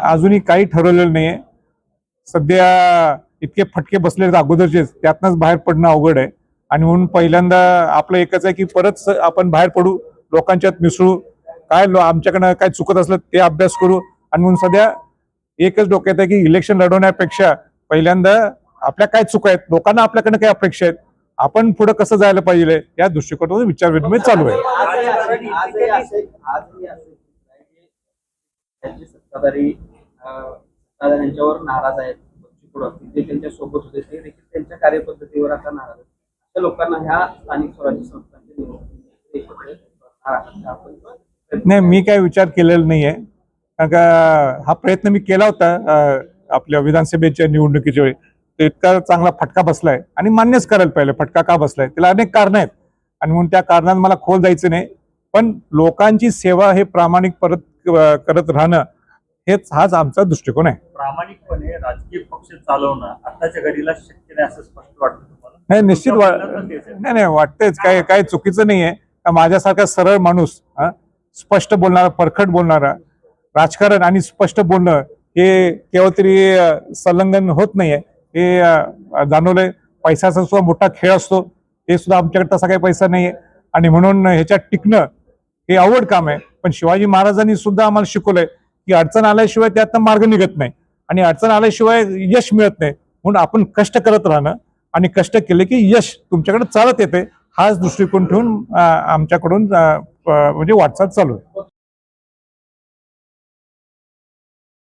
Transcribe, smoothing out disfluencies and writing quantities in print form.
अजूनही काही ठरवलेलं नाहीये. सध्या इतके फटके बसले अगोदरचेच, त्यातनंच बाहेर पडणं अवघड आहे. आणि म्हणून पहिल्यांदा आपलं एकच आहे की परत आपण बाहेर पडू, लोकांच्यात मिसळू, काय आमच्याकडनं काय चुकत असलं ते अभ्यास करू. आणि म्हणून सध्या एकच डोक्यात आहे की इलेक्शन लढवण्यापेक्षा पहिल्यांदा आपल्या काय चुका आहेत, लोकांना आपल्याकडनं काय अपेक्षा आहेत, आपण पुढे कसं जायला पाहिजे या दृष्टिकोनातून विचार विनिमय चालू आहे. त्यांच्यावर नाराज आहेत, जे त्यांच्या सोबत होते ते देखील त्यांच्या कार्यपद्धतीवर आता नाराज आहेत. त्या लोकांना ह्या स्थानिक स्वराज्य संस्थांचे नाही, मी काय विचार केलेला नाहीये. कारण का हा प्रयत्न मी केला होता आपल्या विधानसभेच्या निवडणुकीच्या वेळी, तर इतका चांगला फटका बसलाय. आणि मान्यच करायला पाहिजे फटका का बसलाय, त्याला अनेक कारण आहेत. आणि म्हणून त्या कारणांना मला खोल जायचं नाही. पण लोकांची सेवा हे प्रामाणिक परत करत राहणं हाच आमचा दृष्टिकोन आहे. प्रामाणिकपणे राजकीय पक्ष चालवणं आताच्या घडीला शक्य नाही असं स्पष्ट वाटतं तुम्हाला? नाही, निश्चित नाही वाटतेच. काय चुकीचं नाहीये. माझ्यासारखा सरळ माणूस, स्पष्ट बोलणारा, परखड बोलणारा, राजकारण आणि स्पष्ट बोलणं हे केवळ तरी संलग्न होत नाहीये, हे जाणवलंय. पैशाचा सुद्धा मोठा खेळ असतो, हे सुद्धा आमच्याकडे तसा काही पैसा नाहीये. आणि म्हणून ह्याच्यात टिकणं हे अवघड काम आहे. पण शिवाजी महाराजांनी सुद्धा आम्हाला शिकवलंय की अडचण आल्याशिवाय त्यातनं मार्ग निघत नाही, आणि अडचण आल्याशिवाय यश मिळत नाही. म्हणून आपण कष्ट करत राहणं, आणि कष्ट केले की यश तुमच्याकडे चालत येते, हाच दृष्टिकोन ठेवून आमच्याकडून म्हणजे वाटचाल चालू आहे.